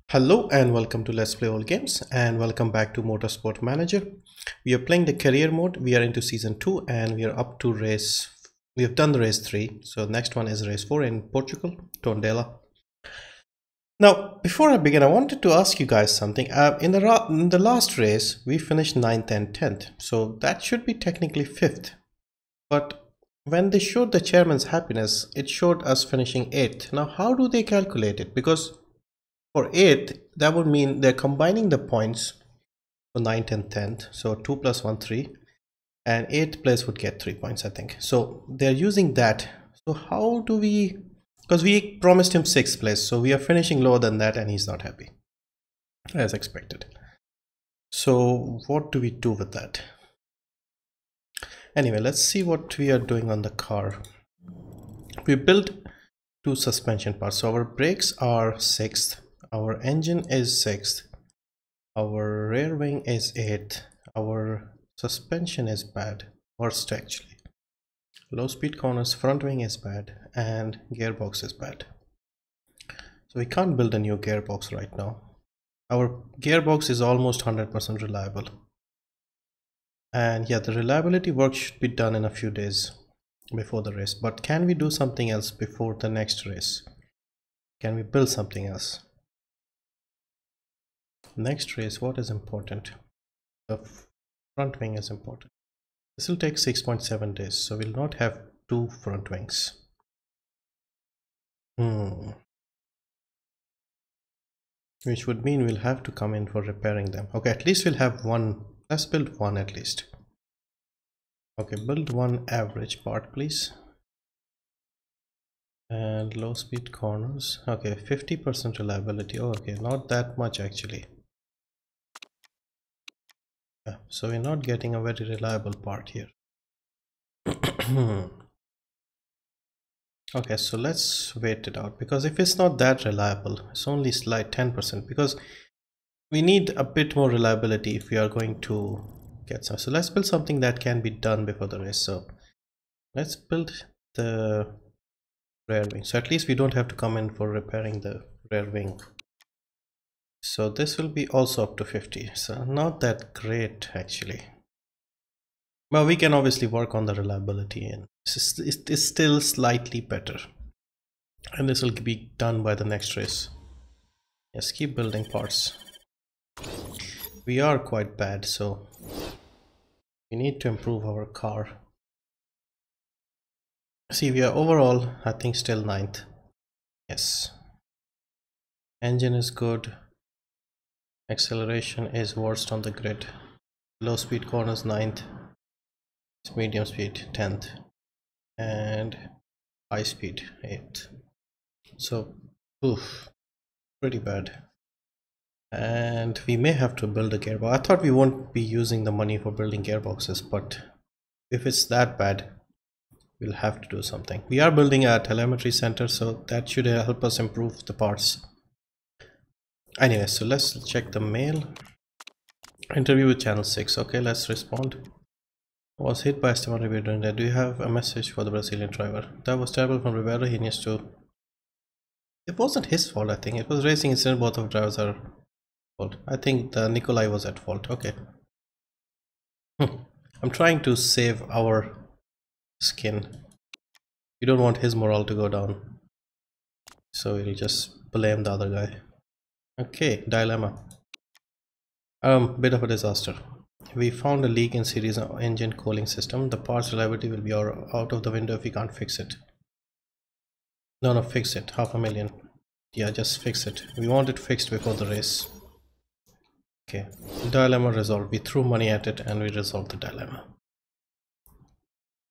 Hello and welcome to Let's Play All Games, and welcome back to Motorsport Manager. We are playing the career mode. We are into season 2 and we are up to race. We have done the race 3, so next one is race 4 in Portugal, Tondela. Now before I begin, I wanted to ask you guys something. In the last race we finished 9th and 10th, so that should be technically 5th, but when they showed the chairman's happiness, it showed us finishing 8th. Now how do they calculate it? Because for 8th, that would mean they're combining the points for 9th and 10th. So 2 plus 1, 3. And 8th place would get 3 points, I think. So they're using that. So how do we... Because we promised him 6th place. So we are finishing lower than that and he's not happy. As expected. So what do we do with that? Anyway, let's see what we are doing on the car. We built 2 suspension parts. So our brakes are 6th. Our engine is 6th, our rear wing is 8th, our suspension is bad, worst actually. Low speed corners, front wing is bad, and gearbox is bad. So we can't build a new gearbox right now. Our gearbox is almost 100% reliable. And yeah, the reliability work should be done in a few days before the race. But can we do something else before the next race? Can we build something else? Next race, what is important? The front wing is important. This will take 6.7 days, so we'll not have 2 front wings. Which would mean we'll have to come in for repairing them. Okay, at least we'll have one. Let's build one at least. Okay, build one average part, please. And low speed corners. Okay, 50% reliability. Oh, okay, not that much actually. So we're not getting a very reliable part here. Okay, so let's wait it out, because if it's not that reliable, it's only slight 10%, because we need a bit more reliability if we are going to get some. So let's build something that can be done before the race. So let's build the rear wing, so at least we don't have to come in for repairing the rear wing. So this will be also up to 50, so not that great actually, but we can obviously work on the reliability, and it's still slightly better, and this will be done by the next race. Yes, keep building parts. We are quite bad, so we need to improve our car. See, we are overall I think still 9th. Yes, engine is good. Acceleration is worst on the grid. Low speed corners 9th, medium speed 10th, and high speed 8th. So pretty bad. And we may have to build a gearbox. I thought we won't be using the money for building gearboxes, but if it's that bad, we'll have to do something. We are building a telemetry center, so that should help us improve the parts. Anyway, so let's check the mail. Interview with channel 6. Okay, let's respond. Was hit by Esteban Ribeiro during that. Do you have a message for the Brazilian driver? That was terrible from Ribeiro. He needs to... It wasn't his fault, I think. It was racing incident. Both of drivers are fault. I think the Nikolai was at fault. Okay. I'm trying to save our skin. We don't want his morale to go down, so we'll just blame the other guy. Okay, dilemma. Bit of a disaster. We found a leak in series engine cooling system. The parts reliability will be out of the window if we can't fix it. No, fix it. 500,000. Yeah, just fix it. We want it fixed before the race. Okay, dilemma resolved. We threw money at it and we resolved the dilemma.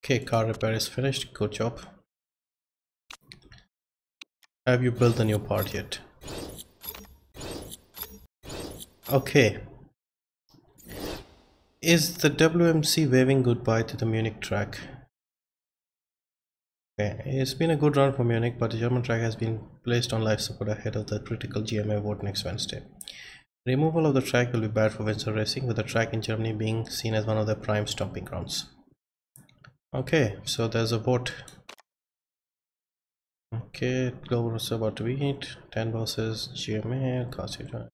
Okay, car repair is finished. Good job. Have you built the new part yet? Okay. Is the WMC waving goodbye to the Munich track? Okay, it's been a good run for Munich, but the German track has been placed on life support ahead of the critical GMA vote next Wednesday. Removal of the track will be bad for Windsor Racing, with the track in Germany being seen as one of their prime stomping grounds. Okay, so there's a vote. Okay, Global is about to beat 10 bosses, GMA, constituent.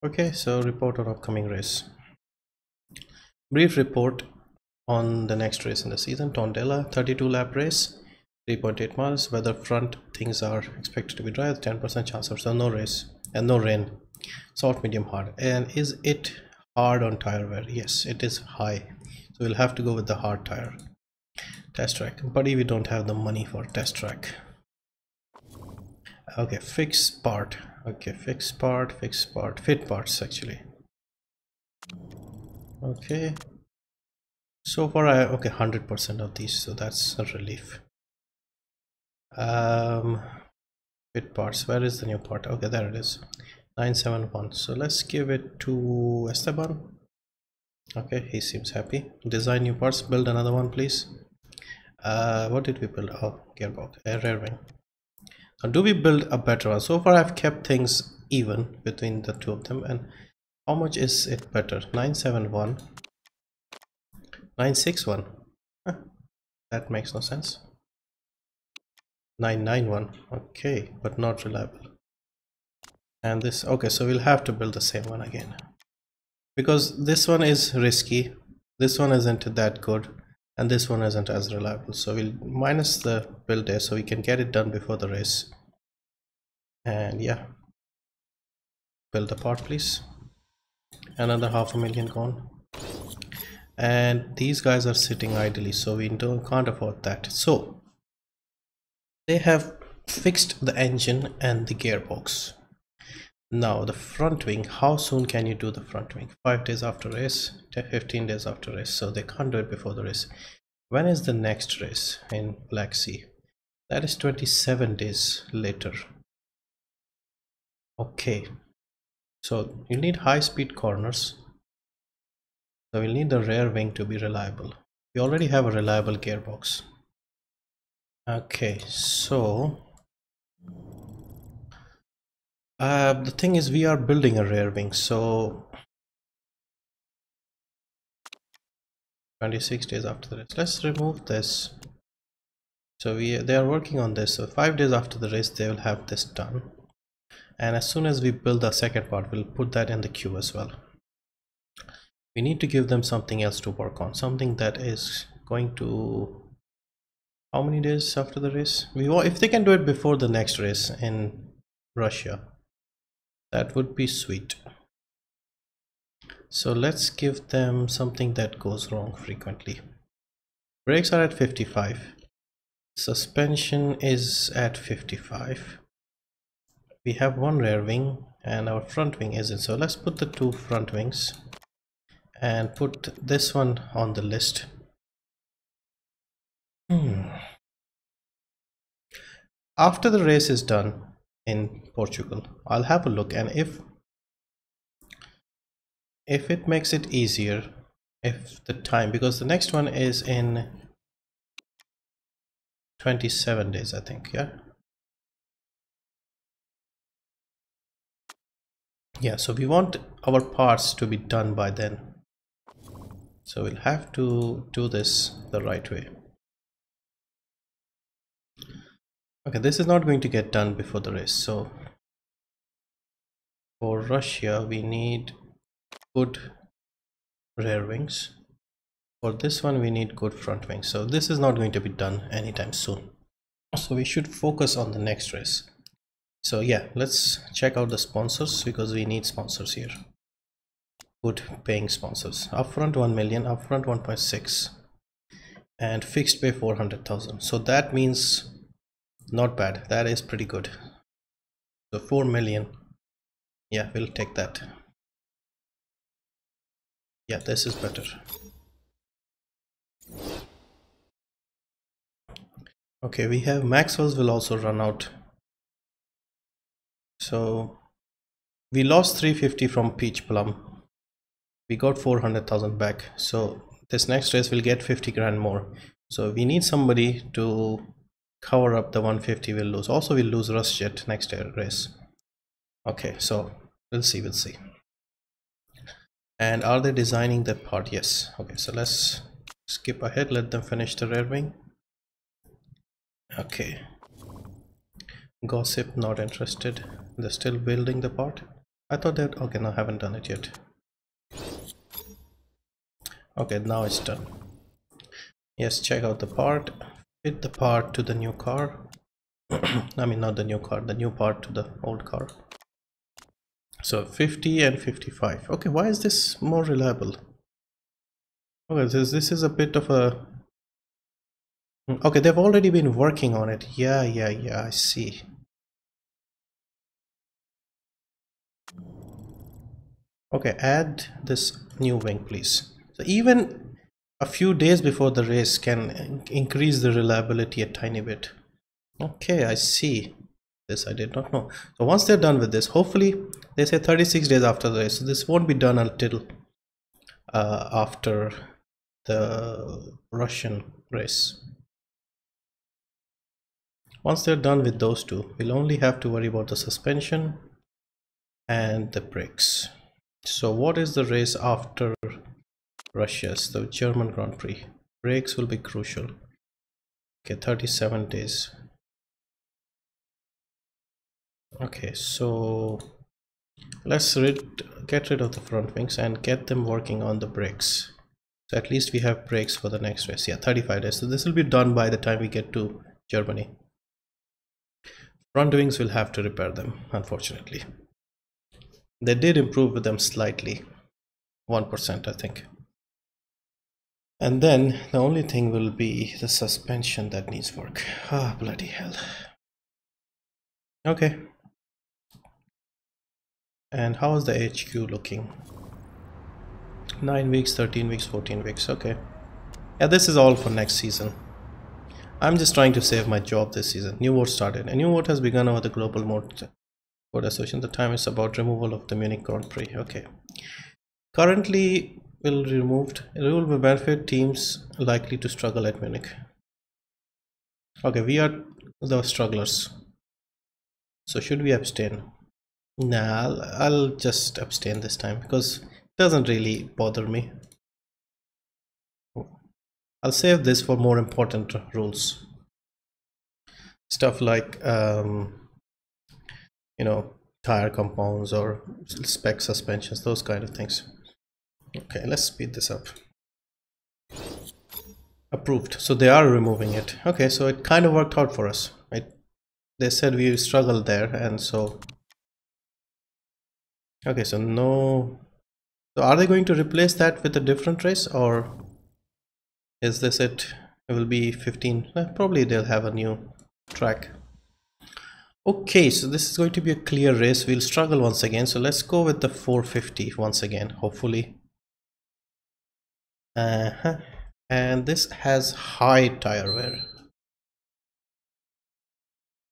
Okay, so report on upcoming race. Brief report on the next race in the season. Tondela 32 lap race, 3.8 miles. Weather front, things are expected to be dry with 10% chance of no race and no rain. Soft, medium, hard. And is it hard on tire wear? Yes, it is high, so we'll have to go with the hard tire. Test track, buddy, we don't have the money for test track. Okay, fix part. Okay, fix part, fit parts actually. Okay, so far I okay 100% of these, so that's a relief. Fit parts, where is the new part? Okay, there it is, 971. So let's give it to Esteban. Okay, he seems happy. Design new parts, build another one please. What did we build? Oh, gearbox, rear wing. Now do we build a better one? So far I've kept things even between the two of them. And how much is it better? 971, 961. Huh, that makes no sense. 991. Okay, but not reliable. And this, okay, so we'll have to build the same one again, because this one is risky, this one isn't that good, and this one isn't as reliable. So we'll minus the build day so we can get it done before the race. And yeah, build the part please. Another 500,000 gone. And these guys are sitting idly, so we can't afford that. So they have fixed the engine and the gearbox. Now the front wing, how soon can you do the front wing? 5 days after race, 15 days after race, so they can't do it before the race. When is the next race in Black Sea? That is 27 days later. Okay, so you need high-speed corners, so we'll need the rear wing to be reliable. We already have a reliable gearbox. Okay, so the thing is, we are building a rear wing, so 26 days after the race. Let's remove this. So they are working on this, so 5 days after the race they will have this done. And as soon as we build the second part, we'll put that in the queue as well. We need to give them something else to work on, something that is going to, how many days after the race? If they can do it before the next race in Russia, that would be sweet. So let's give them something that goes wrong frequently. Brakes are at 55. Suspension is at 55. We have one rear wing and our front wing isn't. So let's put the two front wings and put this one on the list. After the race is done in Portugal, I'll have a look, and if it makes it easier, if the time, because the next one is in 27 days I think, yeah, so we want our parts to be done by then, so we'll have to do this the right way. Okay, this is not going to get done before the race, so for Russia we need good rear wings. For this one we need good front wings, so this is not going to be done anytime soon, so we should focus on the next race. So yeah, let's check out the sponsors, because we need sponsors here, good paying sponsors. Upfront 1 million, upfront 1.6, and fixed pay 400,000. So that means not bad, that is pretty good. So 4 million, yeah, we'll take that. Yeah, this is better. Okay, we have Maxwell's will also run out. So we lost 350 from Peach Plum, we got 400,000 back, so this next race will get 50 grand more. So we need somebody to cover up the 150 we'll lose. Also we'll lose Rustjet next race. Okay, so we'll see. And are they designing that part? Yes. Okay, so let's skip ahead, let them finish the rear wing. Okay. Gossip, not interested. They're still building the part. I thought that, okay, no, I haven't done it yet. Okay, now it's done. Yes, check out the part. Fit the part to the new car. I mean, not the new car, the new part to the old car. So 50 and 55. Okay, why is this more reliable? Okay, this is a bit of a... Okay, they've already been working on it. Yeah, I see. Okay, add this new wing, please. So even a few days before the race can increase the reliability a tiny bit. Okay, I see. This I did not know. So once they're done with this, hopefully they say 36 days after the race. So this won't be done until after the Russian race. Once they're done with those two, we'll only have to worry about the suspension and the brakes. So what is the race after Russia's, the German Grand Prix? Brakes will be crucial. Okay, 37 days. Okay, so let's get rid of the front wings and get them working on the brakes. So at least we have brakes for the next race. Yeah, 35 days. So this will be done by the time we get to Germany. Front wings will have to repair them, unfortunately. They did improve with them slightly, 1% I think. And then the only thing will be the suspension that needs work. Ah, bloody hell. Okay. And how is the HQ looking? 9 weeks, 13 weeks, 14 weeks. Okay. Yeah, this is all for next season. I'm just trying to save my job this season. New vote started. A new vote has begun over the Global Motorsport Association. The time is about removal of the Munich Grand Prix. Okay. Currently will be removed. It will benefit teams likely to struggle at Munich. Okay, we are the strugglers. So should we abstain? Nah, I'll just abstain this time because it doesn't really bother me. I'll save this for more important rules. Stuff like, you know, tire compounds or spec suspensions, those kind of things. Okay, let's speed this up. Approved. So they are removing it. Okay, so it kind of worked out for us, right? They said we struggled there, and so... Okay, so no... So are they going to replace that with a different race, or is this it? It will be 15. Probably they'll have a new track. Okay, so this is going to be a clear race. We'll struggle once again. So let's go with the 450 once again, hopefully. And this has high tire wear.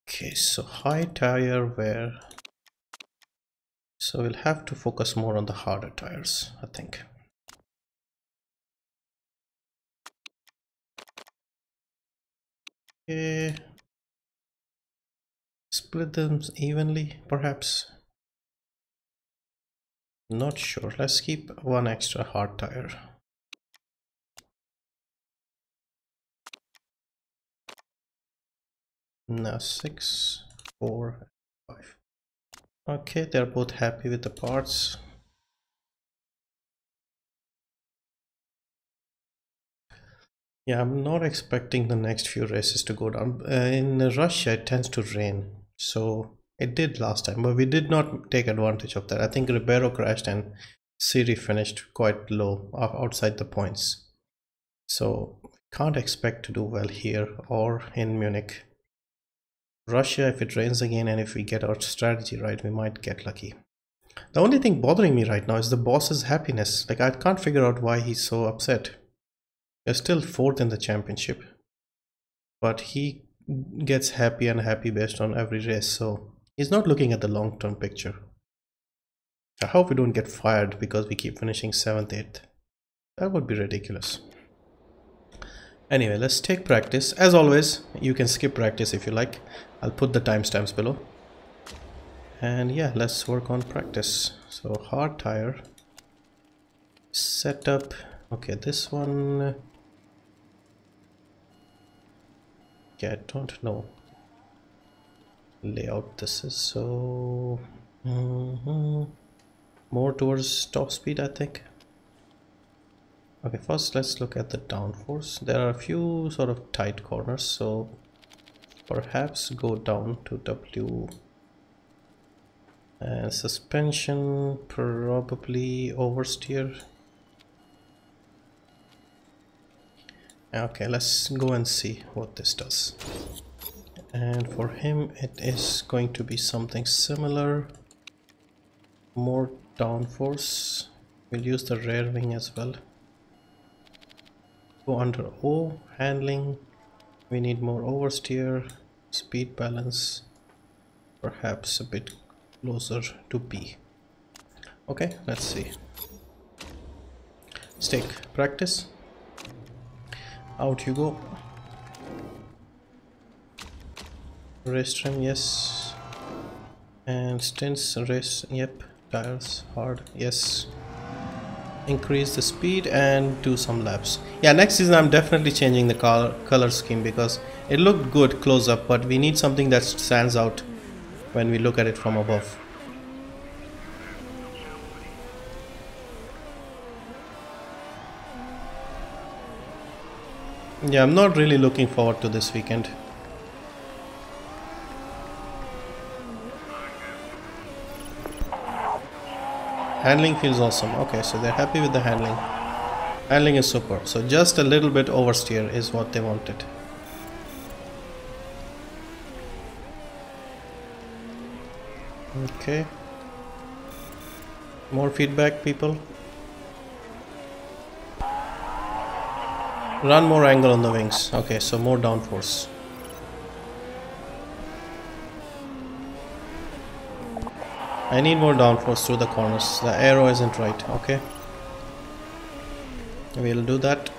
Okay, so high tire wear. So we'll have to focus more on the harder tires, I think. Okay. Split them evenly, perhaps. Not sure. Let's keep one extra hard tire. Now 6, 4, 5. Okay, they're both happy with the parts. Yeah, I'm not expecting the next few races to go down. In Russia, it tends to rain. So it did last time, but we did not take advantage of that. I think Ribeiro crashed and Siri finished quite low outside the points. So can't expect to do well here or in Munich. Russia, if it rains again and if we get our strategy right, we might get lucky. The only thing bothering me right now is the boss's happiness. Like, I can't figure out why he's so upset. We're still 4th in the championship, but he gets happy and happy based on every race, so he's not looking at the long-term picture. I hope we don't get fired because we keep finishing 7th, 8th. That would be ridiculous. Anyway, let's take practice. As always, you can skip practice if you like. I'll put the timestamps below. And yeah, let's work on practice. So hard tire, setup. Okay, this one. Okay, I don't know layout this is, so more towards top speed, I think. Okay, first let's look at the downforce. There are a few sort of tight corners, so perhaps go down to W. And suspension, probably oversteer. Okay, let's go and see what this does. And for him it is going to be something similar. More downforce. We'll use the rear wing as well. Go under O. Handling, we need more oversteer. Speed balance, perhaps a bit closer to B. Okay, let's see. Stick practice. Out you go. Race trim, yes. And stints, race, yep. Tires, hard, yes. Increase the speed and do some laps. Yeah, next season I'm definitely changing the color scheme because it looked good close up, but we need something that stands out when we look at it from above. Yeah, I'm not really looking forward to this weekend. Handling feels awesome. Okay, so they're happy with the handling. Handling is super. So just a little bit oversteer is what they wanted. Okay. More feedback, people. Run more angle on the wings. Okay, so more downforce. I need more downforce through the corners. The arrow isn't right. Okay. We'll do that.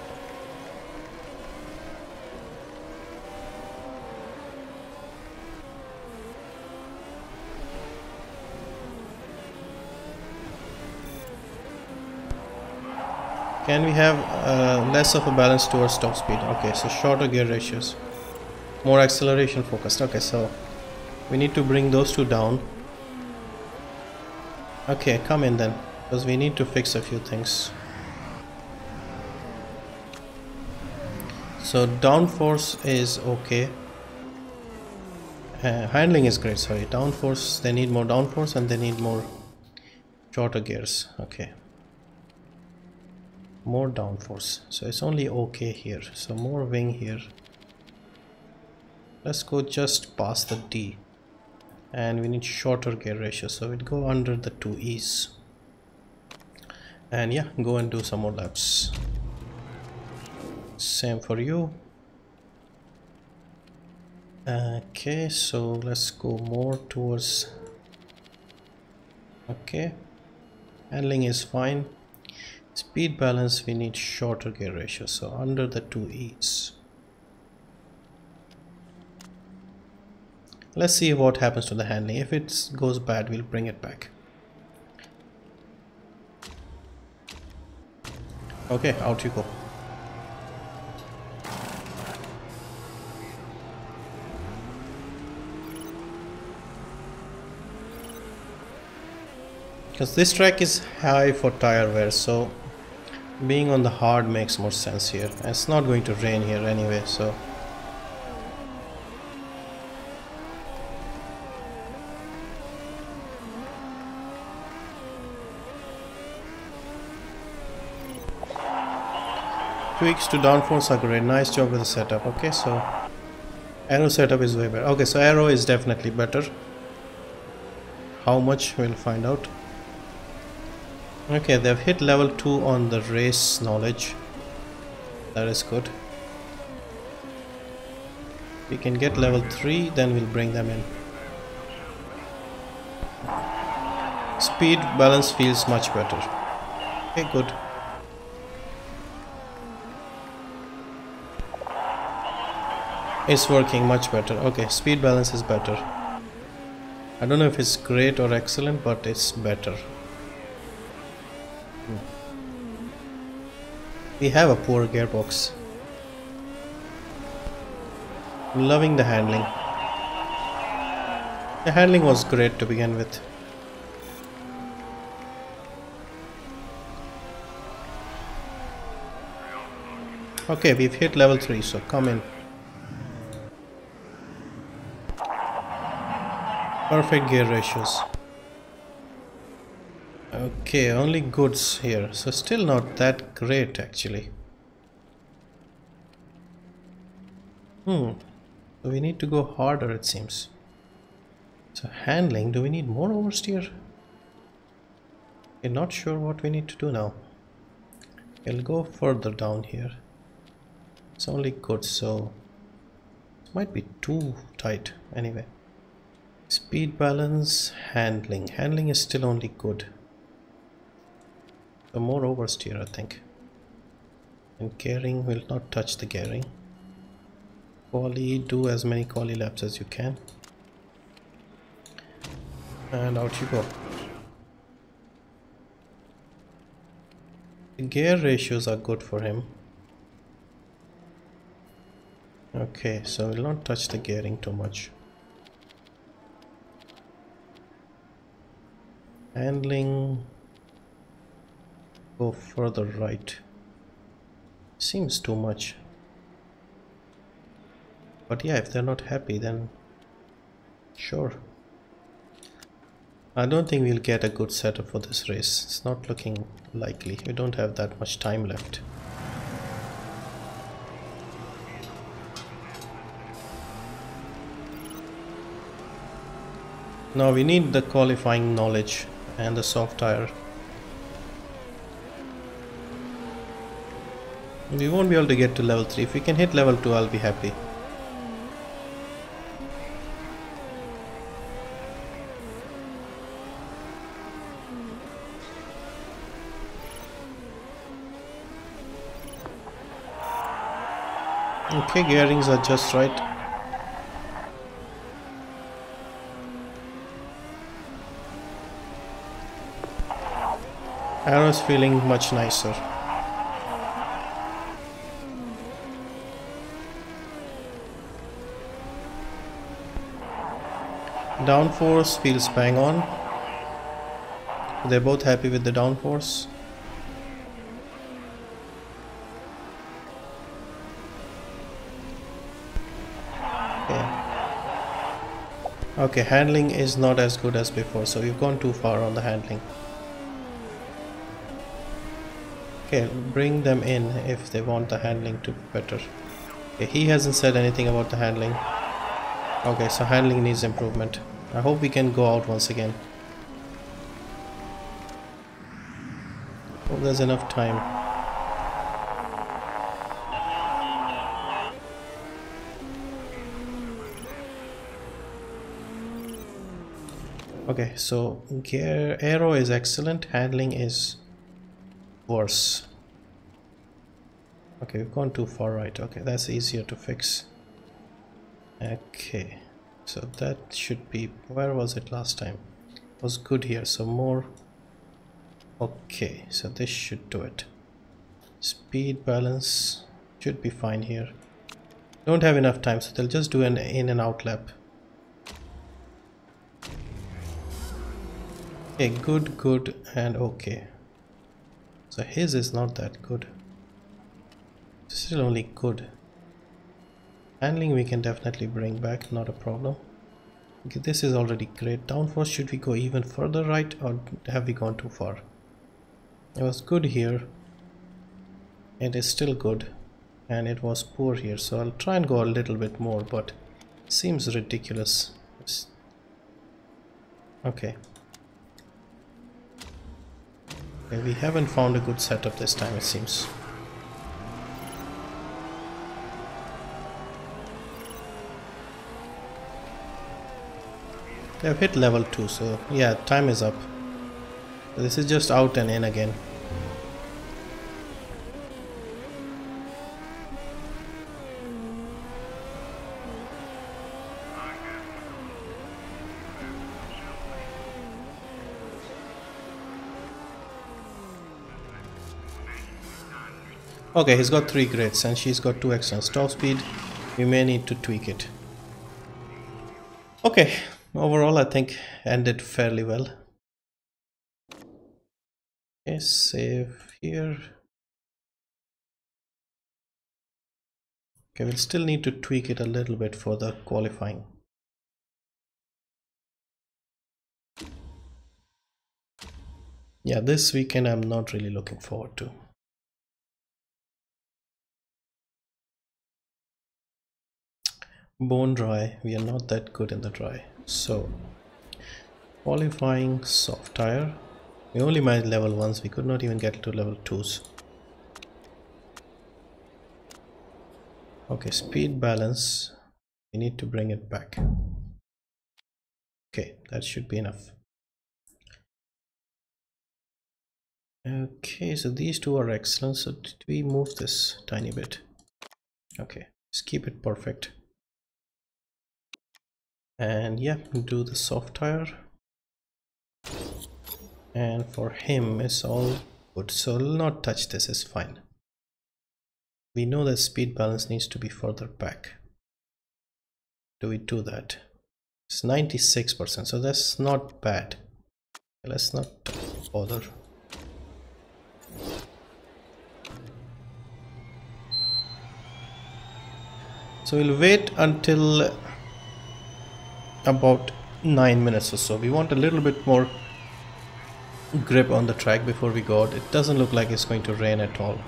Can we have less of a balance towards top speed? Okay, so shorter gear ratios. More acceleration focused. Okay, so we need to bring those two down. Okay, come in then, because we need to fix a few things. So downforce is okay. Handling is great, sorry. Downforce, they need more downforce and they need more shorter gears. Okay. More downforce. So it's only okay here. So more wing here. Let's go just past the D. And we need shorter gear ratio, so we'll go under the 2E's. And yeah, go and do some more laps. Same for you. Okay, so let's go more towards. Okay, handling is fine. Speed balance, we need shorter gear ratio, so under the 2E's. Let's see what happens to the handling. If it goes bad, we'll bring it back. Okay, out you go. Because this track is high for tire wear, so being on the hard makes more sense here. It's not going to rain here anyway, so tweaks to downforce are great. Nice job with the setup. Okay, so arrow setup is way better. Okay, so arrow is definitely better. How much, we'll find out. Okay, they've hit level 2 on the race knowledge. That is good. We can get level 3, then we'll bring them in. Speed balance feels much better. Okay, good. It's working much better. Okay, speed balance is better. I don't know if it's great or excellent, but it's better. We have a poor gearbox. Loving the handling. The handling was great to begin with. Okay, we've hit level 3, so come in. Perfect gear ratios. Okay, only goods here, so still not that great actually. So we need to go harder, it seems. So handling, do we need more oversteer? I'm not sure what we need to do now. We'll go further down here. It's only good, so it might be too tight anyway. Speed balance, handling. Handling is still only good. So more oversteer, I think. And gearing, will not touch the gearing. Quali, do as many quali laps as you can. And out you go. The gear ratios are good for him. Okay, so we'll not touch the gearing too much. Handling, go further right. Seems too much. But yeah, if they're not happy, then sure. I don't think we'll get a good setup for this race. It's not looking likely. We don't have that much time left. Now we need the qualifying knowledge and the soft tire. We won't be able to get to level 3. If we can hit level 2, I'll be happy. Okay, gearings are just right. Arrow's feeling much nicer. Downforce feels bang on. They're both happy with the downforce. Okay, handling is not as good as before, so we've gone too far on the handling. Okay, bring them in if they want the handling to be better. Okay, he hasn't said anything about the handling. Okay, so handling needs improvement. I hope we can go out once again. Hope there's enough time. Okay, so gear aero is excellent, handling is worse. Okay, we've gone too far right. Okay, that's easier to fix. Okay, so that should be, where was it last time? It was good here, so more. Okay, so this should do it. Speed balance should be fine here. Don't have enough time, so they'll just do an in and out lap. Okay, good, good, and okay. So his is not that good. Still only good. Handling we can definitely bring back, not a problem. Okay, this is already great. Downforce, should we go even further right, or have we gone too far? It was good here. It is still good. And it was poor here, so I'll try and go a little bit more, but it seems ridiculous. Okay. Okay, we haven't found a good setup this time, it seems. They've hit level 2, so yeah, time is up. This is just out and in again. Okay, he's got 3 grades and she's got 2 extras. Top speed, We may need to tweak it. Okay, overall I think ended fairly well. Okay, save here. Okay, we'll still need to tweak it a little bit for the qualifying. Yeah, this weekend I'm not really looking forward to. Bone dry, we are not that good in the dry. So qualifying soft tire, we only managed level 1s, we could not even get to level 2s. Okay, speed balance, we need to bring it back. Okay, that should be enough. Okay, so these two are excellent. So did we move this tiny bit? Okay, just keep it perfect. And yeah, do the soft tire. And for him it's all good, so I'll not touch this, is fine. We know that speed balance needs to be further back. Do we do that? It's 96%, so that's not bad. Let's not bother. So we'll wait until about 9 minutes or so. We want a little bit more grip on the track before we go out. It doesn't look like it's going to rain at all.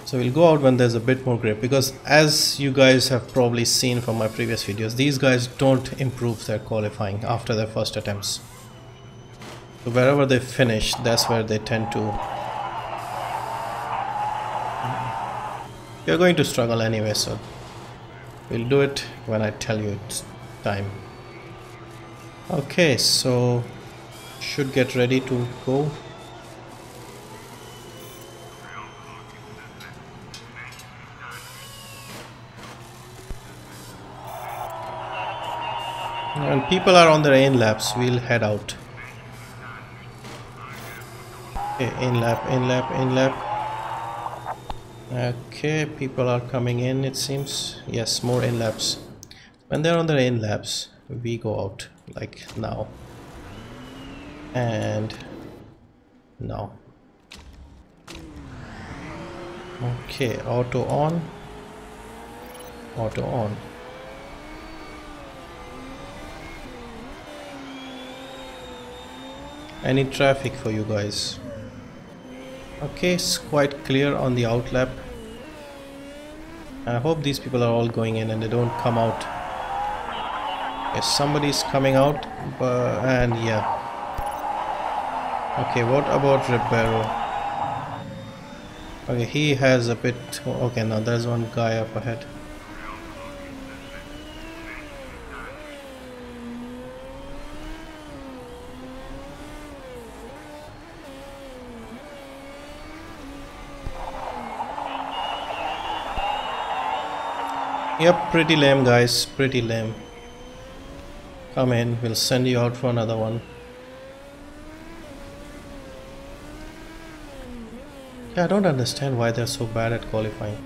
So we'll go out when there's a bit more grip, because as you guys have probably seen from my previous videos, these guys don't improve their qualifying after their first attempts. So wherever they finish, that's where they tend to... You're going to struggle anyway, so we'll do it when I tell you it's time. Okay, so should get ready to go. When people are on their in laps, we'll head out. Okay, in lap, in lap, in lap. Okay, people are coming in, it seems. Yes, more in laps. When they're on their in laps, we go out, like now. And now. Okay, auto on. Auto on. Any traffic for you guys? Okay, it's quite clear on the outlap. I hope these people are all going in and they don't come out. Yes, somebody's coming out, and yeah. Okay, what about Ribeiro? Okay, he has a bit... Okay, now there's one guy up ahead. Yep, pretty lame guys, pretty lame. Come in, we'll send you out for another one. Yeah, I don't understand why they're so bad at qualifying.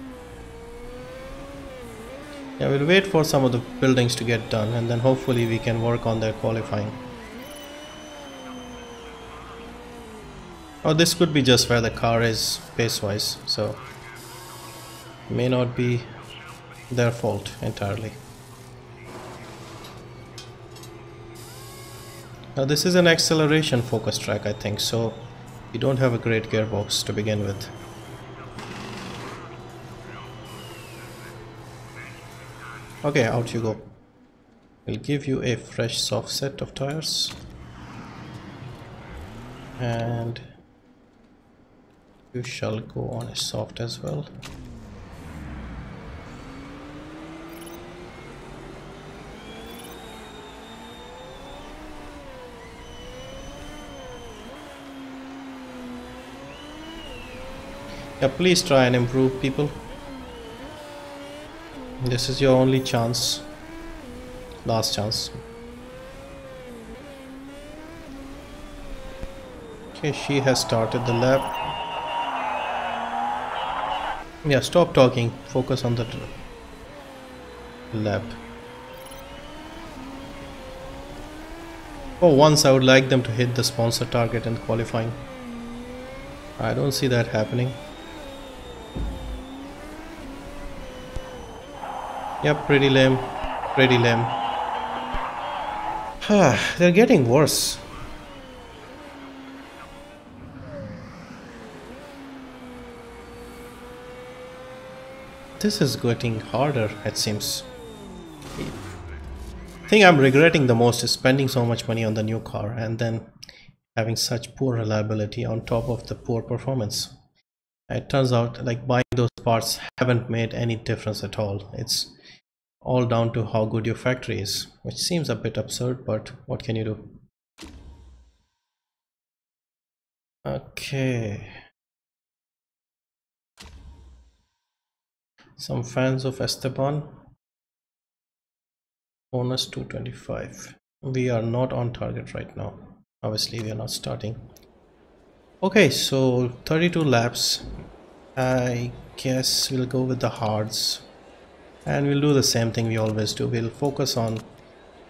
Yeah, we'll wait for some of the buildings to get done and then hopefully we can work on their qualifying. Or this could be just where the car is pace-wise, so may not be their fault entirely. Now this is an acceleration focus track, I think, so you don't have a great gearbox to begin with. Okay, out you go. We'll give you a fresh soft set of tires. And you shall go on a soft as well. Yeah, please try and improve, people. This is your only chance. Last chance. Okay, she has started the lap. Yeah, stop talking. Focus on the... lap. For once I would like them to hit the sponsor target in qualifying. I don't see that happening. Yep, pretty lame. Pretty lame. They're getting worse. This is getting harder, it seems. The thing I'm regretting the most is spending so much money on the new car and then having such poor reliability on top of the poor performance. It turns out like buying those parts haven't made any difference at all. It's all down to how good your factory is, which seems a bit absurd, but what can you do? Okay. Some fans of Esteban. Bonus 225. We are not on target right now. Obviously we are not starting. Okay, so 32 laps. I guess we'll go with the hards and we'll do the same thing we always do. We'll focus on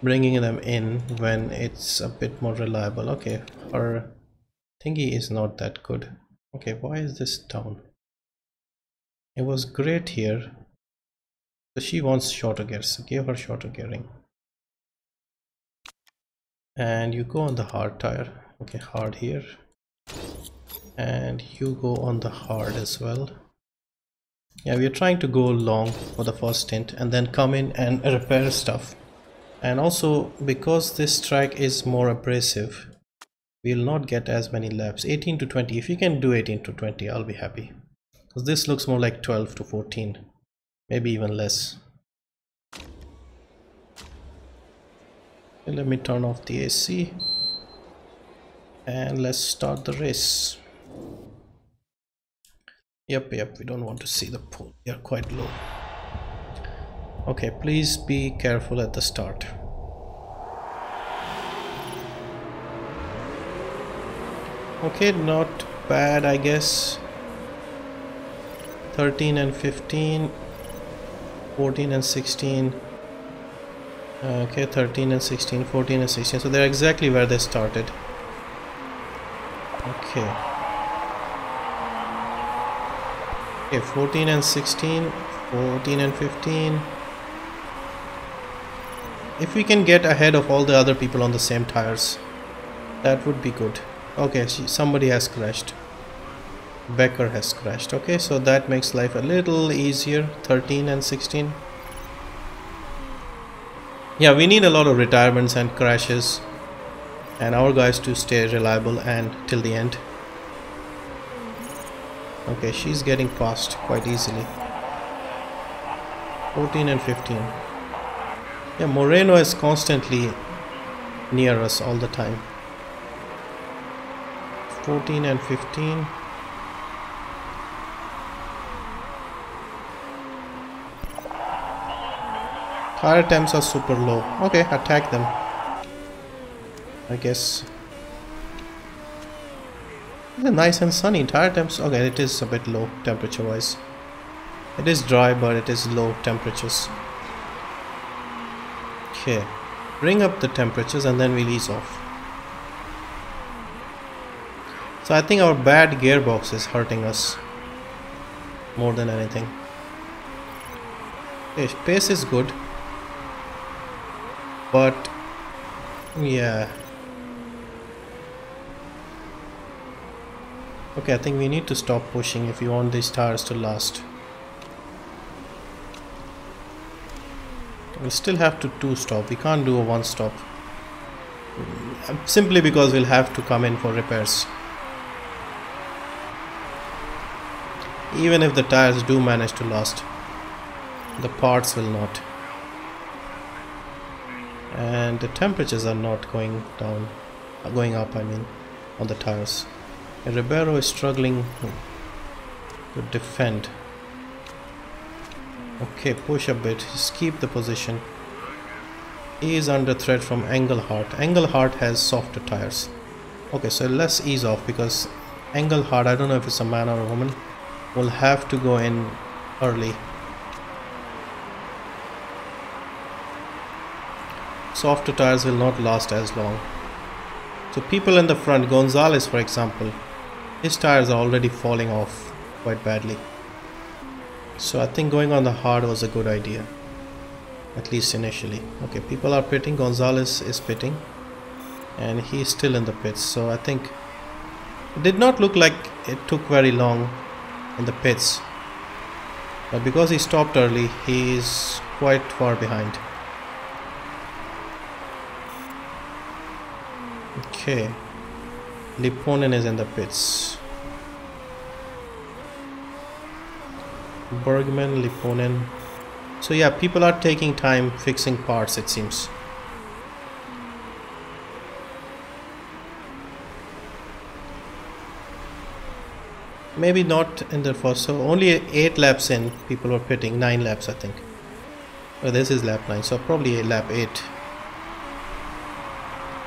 bringing them in when it's a bit more reliable. Okay, our thingy is not that good. Okay, why is this down? It was great here. So she wants shorter gears, so give her shorter gearing. And you go on the hard tire. Okay, hard here. And you go on the hard as well. Yeah, we are trying to go long for the first stint and then come in and repair stuff. And also because this track is more abrasive, we'll not get as many laps. 18 to 20. If you can do 18 to 20, I'll be happy. Because this looks more like 12 to 14. Maybe even less. Okay, let me turn off the AC. And let's start the race. Yep, we don't want to see the pole. We are quite low. Okay, please be careful at the start. Okay, not bad, I guess. 13 and 15, 14 and 16. Okay, 13 and 16, 14 and 16. So they're exactly where they started. Okay. Okay, 14 and 16, 14 and 15. If we can get ahead of all the other people on the same tires, that would be good. Okay, somebody has crashed. Becker has crashed. Okay, so that makes life a little easier. 13 and 16. Yeah, we need a lot of retirements and crashes and our guys to stay reliable and till the end. Okay, she's getting past quite easily. 14 and 15. Yeah, Moreno is constantly near us all the time. 14 and 15. Tire temps are super low. Okay, attack them, I guess. It's nice and sunny. Tire temps, okay, it is a bit low temperature wise. It is dry, but it is low temperatures. Okay, bring up the temperatures and then we'll ease off. So I think our bad gearbox is hurting us more than anything. Okay, pace is good, but yeah. Okay, I think we need to stop pushing if we want these tires to last. We still have to two-stop. We can't do a one-stop. Simply because we'll have to come in for repairs. Even if the tires do manage to last, the parts will not. And the temperatures are not going down, going up, I mean, on the tires. Ribeiro is struggling to defend. Okay, push a bit, just keep the position. He is under threat from Engelhardt. Engelhardt has softer tires. Okay, so let's ease off because Engelhardt, I don't know if it's a man or a woman, will have to go in early. softer tires will not last as long. So people in the front, Gonzalez for example, his tires are already falling off quite badly. So I think going on the hard was a good idea, at least initially. Okay, people are pitting. Gonzalez is pitting and he's still in the pits. So I think it did not look like it took very long in the pits, but because he stopped early, he is quite far behind. Okay, Lipponen is in the pits. Bergman, Lipponen. So yeah, people are taking time fixing parts, it seems. Maybe not in the first, so only 8 laps in, people were pitting, 9 laps I think. Oh, this is lap 9, so probably lap 8.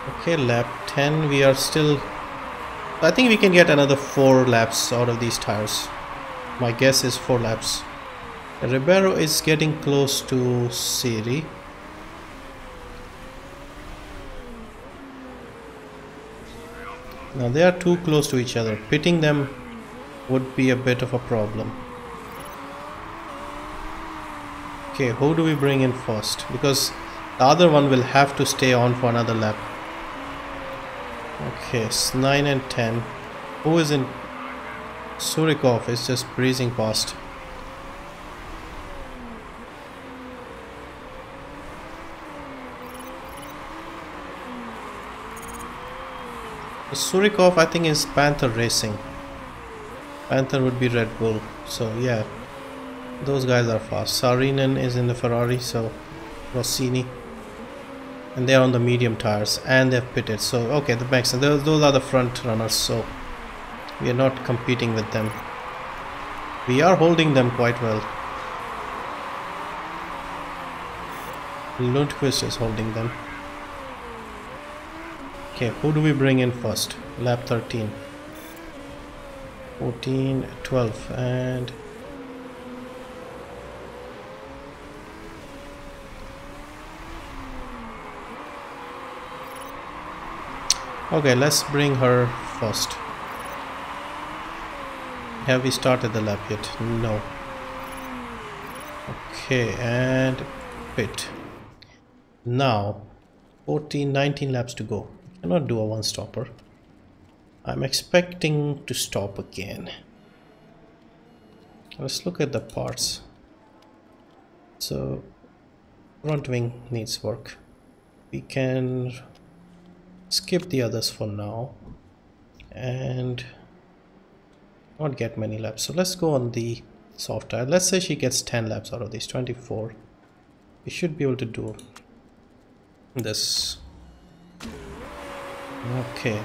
Okay, lap 10, we are still... I think we can get another 4 laps out of these tires. My guess is 4 laps. Ribeiro is getting close to Siri. Now they are too close to each other. Pitting them would be a bit of a problem. Okay, who do we bring in first? Because the other one will have to stay on for another lap. Okay, it's 9 and 10. Who is in? Surikov is just breezing past. Surikov I think is Panther Racing. Panther would be Red Bull. So yeah, those guys are fast. Saarinen is in the Ferrari, so Rossini. And they are on the medium tires and they've pitted. So okay, the max, those are the front runners, so we are not competing with them. We are holding them quite well. Lundqvist is holding them. Okay, who do we bring in first? Lap 13, 14, 12 and okay, let's bring her first. Have we started the lap yet? No. Okay, and pit. Now 14, 19 laps to go. Cannot do a one stopper. I'm expecting to stop again. Let's look at the parts. So front wing needs work. We can skip the others for now and not get many laps. So let's go on the soft tire. Let's say she gets 10 laps out of these, 24. We should be able to do this. Okay.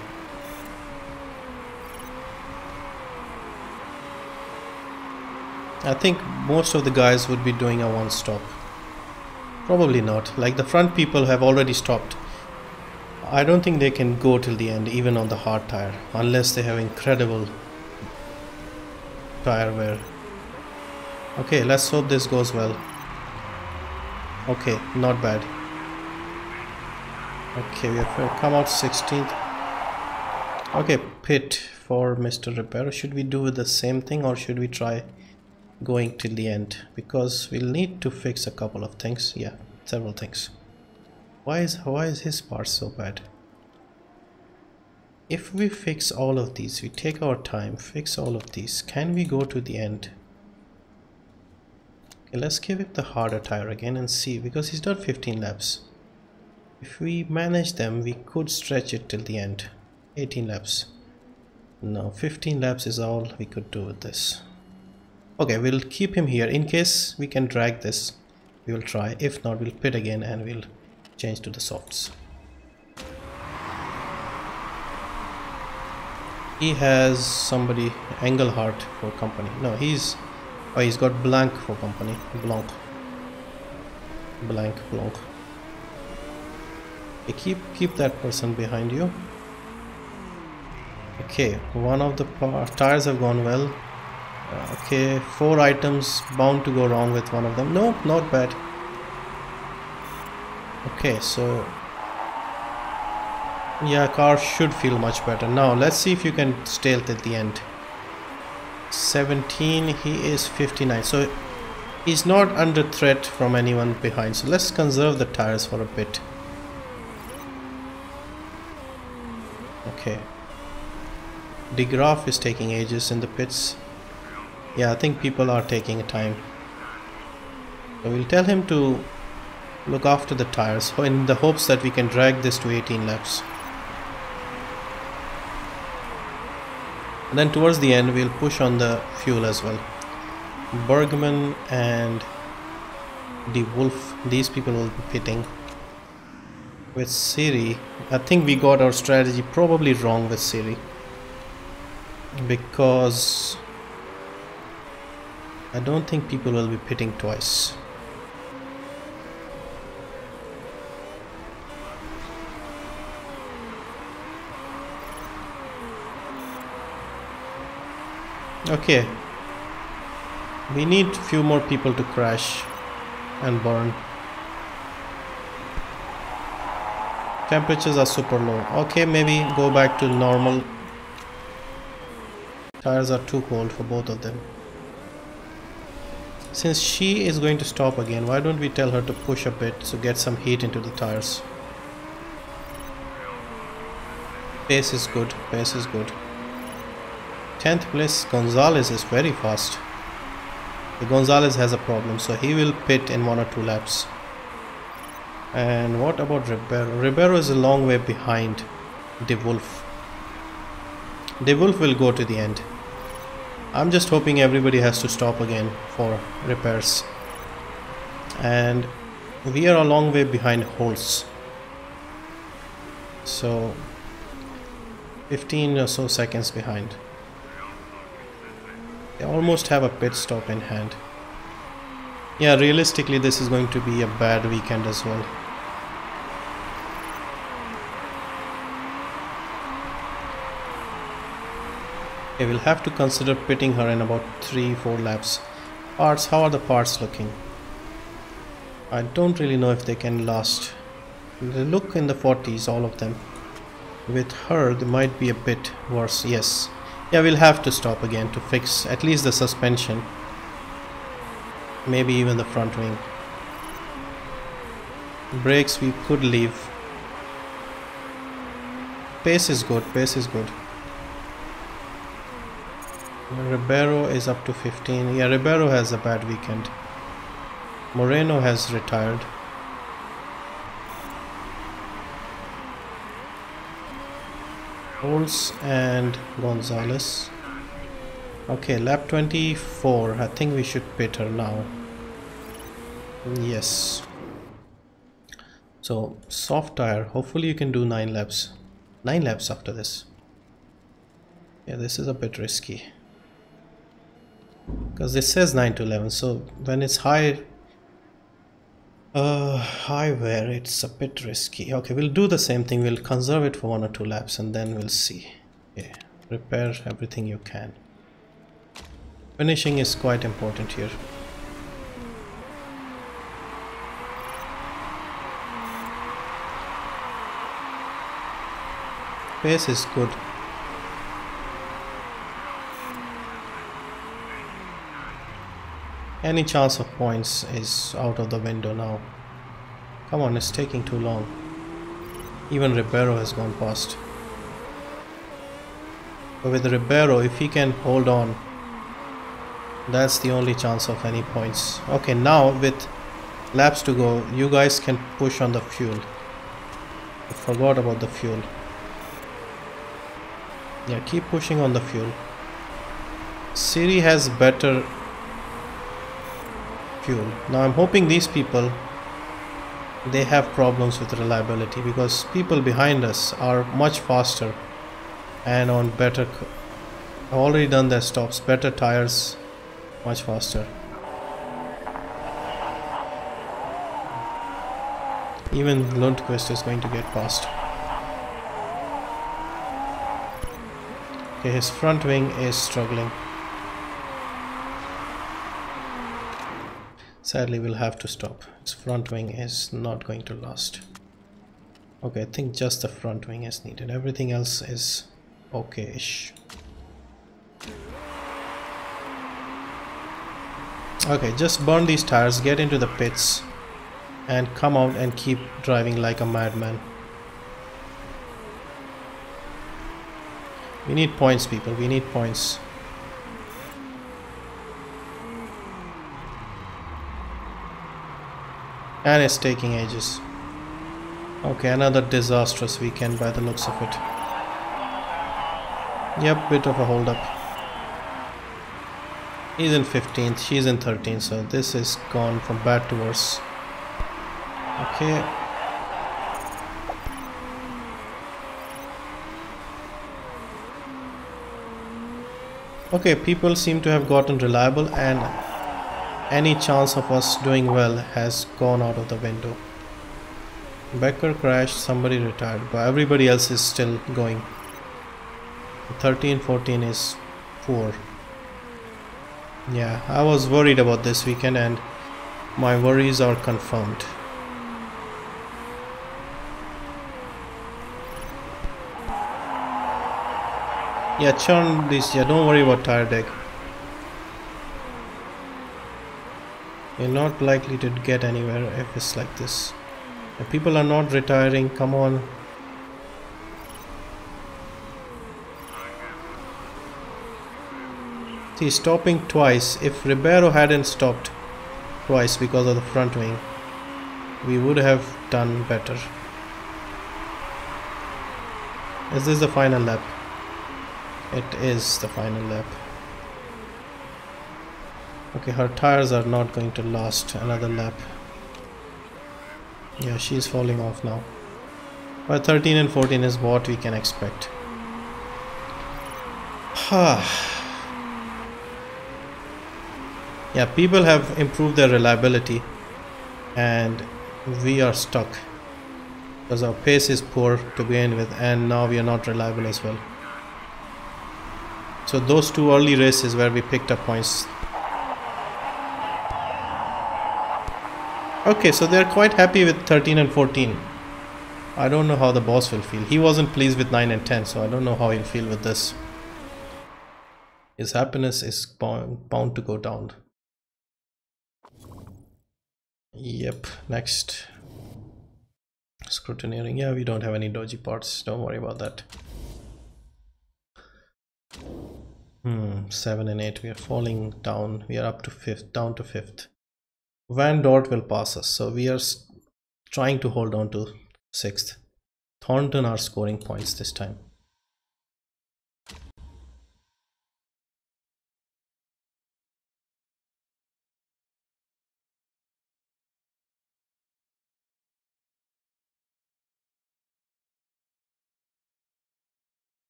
I think most of the guys would be doing a one stop. Probably not. Like the front people have already stopped. I don't think they can go till the end even on the hard tire unless they have incredible tire wear. Okay, let's hope this goes well. Okay, not bad. Okay, we have come out 16th. Okay, pit for Mr. Ribeiro. Should we do the same thing or should we try going till the end? Because we'll need to fix a couple of things. Yeah, several things. Why is his part so bad? If we fix all of these, we take our time, fix all of these, can we go to the end? Okay, let's give it the harder tire again and see, because he's done 15 laps. If we manage them, we could stretch it till the end. 18 laps. No, 15 laps is all we could do with this. Okay, we'll keep him here in case we can drag this. We will try. If not, we'll pit again and we'll change to the softs. He has somebody, Engelhardt for company. No, he's got Blanc for company. Blanc. Okay, keep that person behind you. Okay, one of the tires have gone well. Okay, 4 items bound to go wrong with one of them. No, not bad. Okay, so yeah, car should feel much better. Now let's see if you can stay till the end. 17, he is 59, so he's not under threat from anyone behind. So let's conserve the tires for a bit. Okay, De Graaf is taking ages in the pits. Yeah, I think people are taking time. So we'll tell him to look after the tires in the hopes that we can drag this to 18 laps. And then towards the end we'll push on the fuel as well. Bergman and De Wolf, these people will be pitting. With Siri, I think we got our strategy probably wrong with Siri, because I don't think people will be pitting twice. Okay, we need few more people to crash and burn. Temperatures are super low. Okay, maybe go back to normal. Tires are too cold for both of them. Since she is going to stop again, why don't we tell her to push a bit to get some heat into the tires. Pace is good, pace is good. 10th place, Gonzalez is very fast. The Gonzalez has a problem, so he will pit in 1 or 2 laps. And what about Ribeiro? Ribeiro is a long way behind De Wolf. De Wolf will go to the end. I'm just hoping everybody has to stop again for repairs. And we are a long way behind Holz. So 15 or so seconds behind. They almost have a pit stop in hand. Yeah, realistically this is going to be a bad weekend as well. Okay, we'll have to consider pitting her in about 3-4 laps. Parts, how are the parts looking? I don't really know if they can last. They look in the 40s, all of them. With her, they might be a bit worse, yes. Yeah, we'll have to stop again to fix at least the suspension. Maybe even the front wing. Brakes we could leave. Pace is good, pace is good. Ribeiro is up to 15. Yeah, Ribeiro has a bad weekend. Moreno has retired. Holz and Gonzalez. Okay, lap 24. I think we should pit her now. Yes. So, soft tire. Hopefully you can do 9 laps. 9 laps after this. Yeah, this is a bit risky. Because this says 9 to 11. So, when it's high wear, it's a bit risky. Okay, we'll do the same thing. We'll conserve it for 1 or 2 laps and then we'll see. Okay, repair everything you can. Finishing is quite important here. Pace is good. Any chance of points is out of the window now. Come on, it's taking too long. Even Ribeiro has gone past. But with Ribeiro, if he can hold on, that's the only chance of any points. Okay, now with laps to go, you guys can push on the fuel. I forgot about the fuel. Yeah, keep pushing on the fuel. Siri has better fuel. Now I'm hoping these people, they have problems with reliability, because people behind us are much faster and on better, I've already done their stops, better tires, much faster. Even Lundqvist is going to get past. Okay, his front wing is struggling. Sadly, we'll have to stop. Its front wing is not going to last. Okay, I think just the front wing is needed. Everything else is okay-ish. Okay, just burn these tires, get into the pits, and come out and keep driving like a madman. We need points, people. We need points. And it's taking ages. Okay, another disastrous weekend by the looks of it. Yep, bit of a hold up. He's in 15th, she's in 13th, so this is gone from bad to worse. Okay. Okay, people seem to have gotten reliable, and any chance of us doing well has gone out of the window. Becker crashed, somebody retired, but everybody else is still going. 13, 14 is 4. Yeah, I was worried about this weekend and my worries are confirmed. Yeah, churn this. Yeah, don't worry about tire deck. You're not likely to get anywhere if it's like this. If people are not retiring, come on. See, stopping twice. If Ribeiro hadn't stopped twice because of the front wing, we would have done better. Is this the final lap? It is the final lap. Okay, her tires are not going to last another lap. Yeah, she's falling off now. But 13 and 14 is what we can expect. Yeah, people have improved their reliability and we are stuck because our pace is poor to begin with, and now we are not reliable as well. So those two early races where we picked up points. Okay, so they're quite happy with 13 and 14. I don't know how the boss will feel. He wasn't pleased with 9 and 10, so I don't know how he'll feel with this. His happiness is bound to go down. Yep, next. Scrutineering. Yeah, we don't have any dodgy parts. Don't worry about that. 7 and 8. We are falling down. We are up to 5th, down to 5th. Van Dort will pass us, so we are trying to hold on to 6th. Thornton are scoring points this time.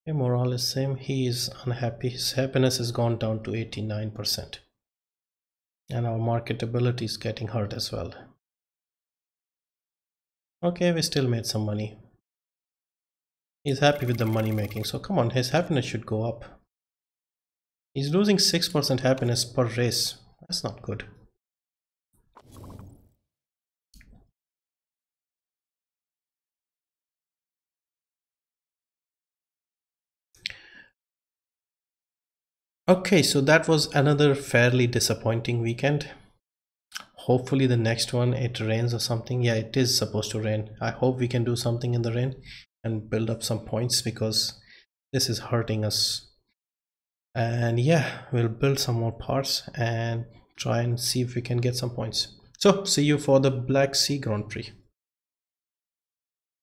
Okay, morale is same. He is unhappy. His happiness has gone down to 89%. And our marketability is getting hurt as well. Okay, we still made some money. He's happy with the money making, so come on, his happiness should go up. He's losing 6% happiness per race. That's not good. Okay, so that was another fairly disappointing weekend. Hopefully the next one it rains or something. Yeah, it is supposed to rain. I hope we can do something in the rain and build up some points because this is hurting us. And yeah, we'll build some more parts and try and see if we can get some points. So see you for the Black Sea Grand Prix.